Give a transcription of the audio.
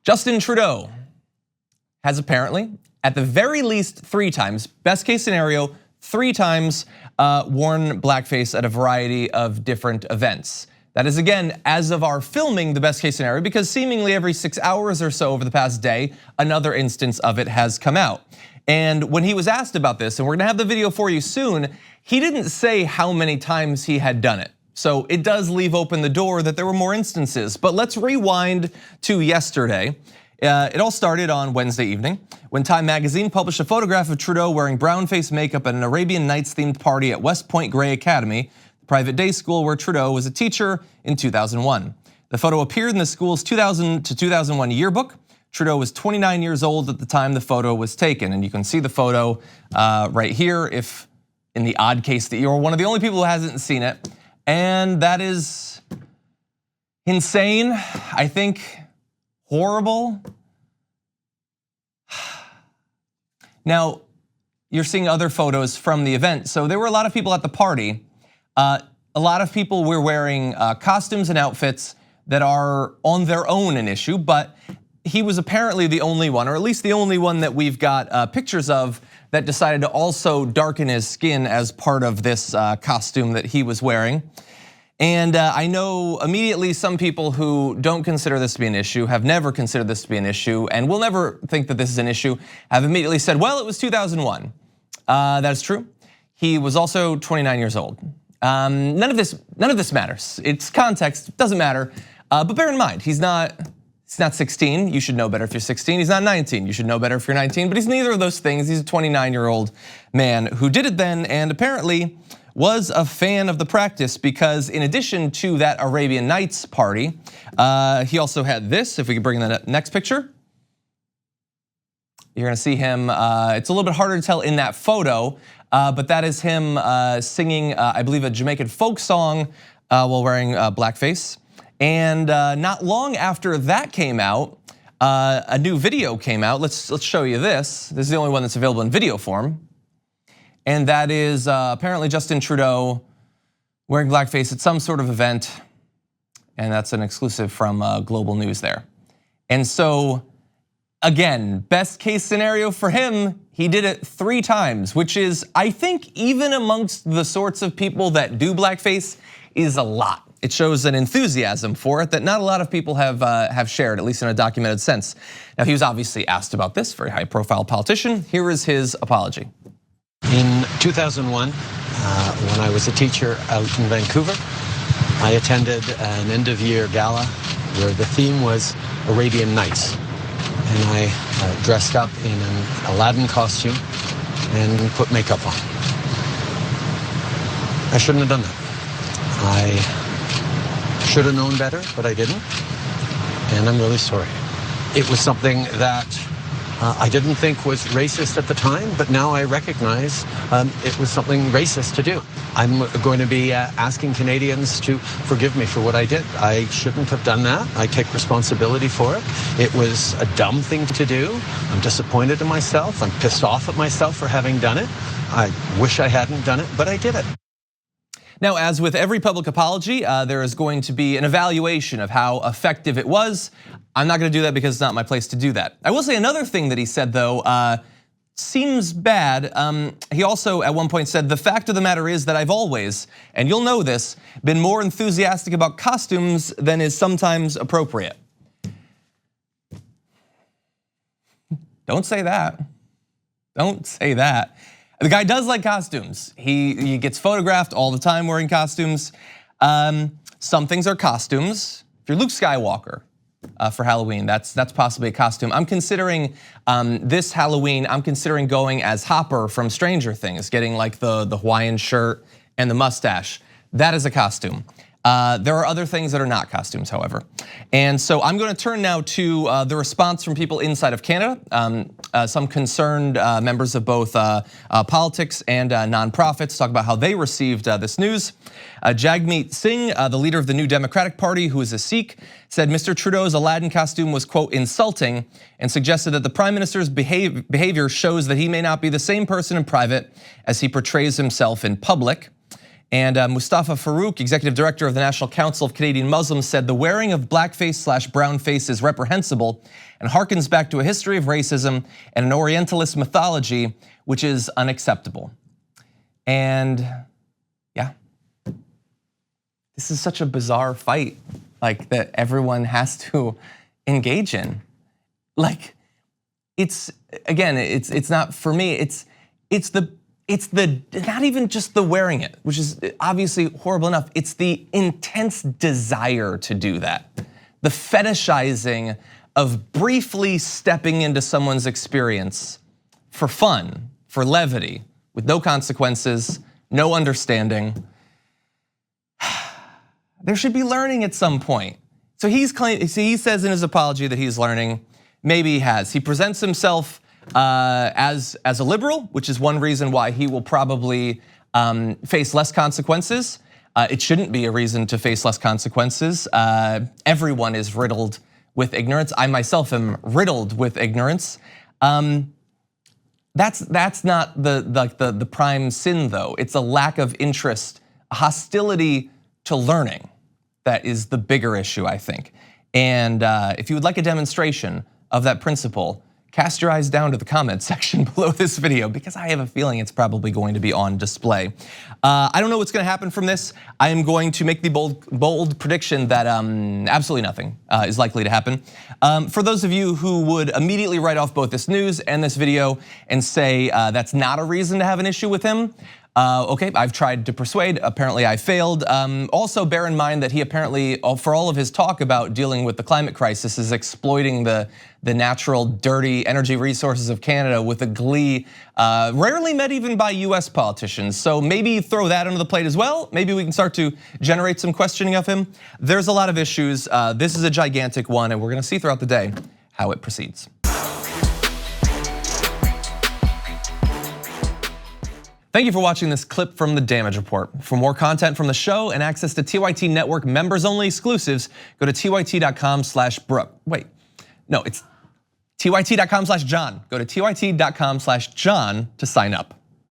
Justin Trudeau has apparently, at the very least 3 times, best case scenario, 3 times worn blackface at a variety of different events. That is, again, as of our filming, the best case scenario, because seemingly every 6 hours or so over the past day, another instance of it has come out. And when he was asked about this, and we're gonna have the video for you soon, he didn't say how many times he had done it. So it does leave open the door that there were more instances. But let's rewind to yesterday. It all started on Wednesday evening when Time magazine published a photograph of Trudeau wearing brownface makeup at an Arabian Nights-themed party at West Point Grey Academy, the private day school where Trudeau was a teacher in 2001. The photo appeared in the school's 2000 to 2001 yearbook. Trudeau was 29 years old at the time the photo was taken, and you can see the photo right here if in the odd case that you're one of the only people who hasn't seen it. And that is insane, I think, horrible. Now, you're seeing other photos from the event. So there were a lot of people at the party. A lot of people were wearing costumes and outfits that are on their own an issue, but he was apparently the only one, or at least the only one that we've got pictures of, that decided to also darken his skin as part of this costume that he was wearing. And I know immediately some people who don't consider this to be an issue, have never considered this to be an issue, and will never think that this is an issue, have immediately said, well, it was 2001. That is true. He was also 29 years old. None of this matters. It's context, doesn't matter. But bear in mind, he's not 16, you should know better if you're 16. He's not 19, you should know better if you're 19, but he's neither of those things. He's a 29-year-old man who did it then and apparently was a fan of the practice, because in addition to that Arabian Nights party, he also had this. If we could bring in the next picture. You're gonna see him, it's a little bit harder to tell in that photo, but that is him singing, I believe, a Jamaican folk song while wearing blackface. And not long after that came out, a new video came out. Let's show you this. This is the only one that's available in video form. And that is apparently Justin Trudeau wearing blackface at some sort of event. And that's an exclusive from Global News there. And so, again, best case scenario for him, he did it 3 times, which is, I think, even amongst the sorts of people that do blackface, is a lot. It shows an enthusiasm for it that not a lot of people have shared, at least in a documented sense. Now, he was obviously asked about this, very high profile politician. Here is his apology. In 2001, when I was a teacher out in Vancouver, I attended an end of year gala where the theme was Arabian Nights. And I dressed up in an Aladdin costume and put makeup on. I shouldn't have done that. I should have known better, but I didn't, and I'm really sorry. It was something that I didn't think was racist at the time, but now I recognize it was something racist to do. I'm going to be asking Canadians to forgive me for what I did. I shouldn't have done that. I take responsibility for it. It was a dumb thing to do. I'm disappointed in myself. I'm pissed off at myself for having done it. I wish I hadn't done it, but I did it. Now, as with every public apology, there is going to be an evaluation of how effective it was. I'm not gonna do that because it's not my place to do that. I will say another thing that he said though, seems bad. He also at one point said, the fact of the matter is that I've always, and you'll know this, been more enthusiastic about costumes than is sometimes appropriate. Don't say that. Don't say that. The guy does like costumes. He gets photographed all the time wearing costumes. Some things are costumes. If you're Luke Skywalker for Halloween, that's possibly a costume. I'm considering this Halloween, I'm considering going as Hopper from Stranger Things, getting like the Hawaiian shirt and the mustache. That is a costume. There are other things that are not costumes, however. And so I'm gonna turn now to the response from people inside of Canada. Some concerned members of both politics and nonprofits talk about how they received this news. Jagmeet Singh, the leader of the New Democratic Party, who is a Sikh, said Mr. Trudeau's Aladdin costume was, quote, insulting, and suggested that the Prime Minister's behavior shows that he may not be the same person in private as he portrays himself in public. And Mustafa Farouk, executive director of the National Council of Canadian Muslims, said the wearing of blackface/brownface is reprehensible and harkens back to a history of racism and an Orientalist mythology, which is unacceptable. And yeah, this is such a bizarre fight, like that everyone has to engage in. Like, it's not for me. It's the not even just the wearing it, which is obviously horrible enough. It's the intense desire to do that, the fetishizing of briefly stepping into someone's experience for fun, for levity, with no consequences, no understanding. There should be learning at some point. So he says in his apology that he's learning. Maybe he has. He presents himself as a liberal, which is one reason why he will probably face less consequences. It shouldn't be a reason to face less consequences. Everyone is riddled with ignorance. I myself am riddled with ignorance. That's not the prime sin though. It's a lack of interest, a hostility to learning. That is the bigger issue, I think. And if you would like a demonstration of that principle, cast your eyes down to the comments section below this video, because I have a feeling it's probably going to be on display. I don't know what's gonna happen from this. I am going to make the bold prediction that absolutely nothing is likely to happen. For those of you who would immediately write off both this news and this video and say that's not a reason to have an issue with him, okay, I've tried to persuade, apparently I failed. Also bear in mind that he apparently, for all of his talk about dealing with the climate crisis, is exploiting the natural dirty energy resources of Canada with a glee rarely met even by US politicians. So maybe throw that under the plate as well. Maybe we can start to generate some questioning of him. There's a lot of issues. This is a gigantic one, and we're gonna see throughout the day how it proceeds. Thank you for watching this clip from the Damage Report. For more content from the show and access to TYT Network members-only exclusives, go to tyt.com/Brooke. Wait, no, it's tyt.com/John. Go to tyt.com/John to sign up.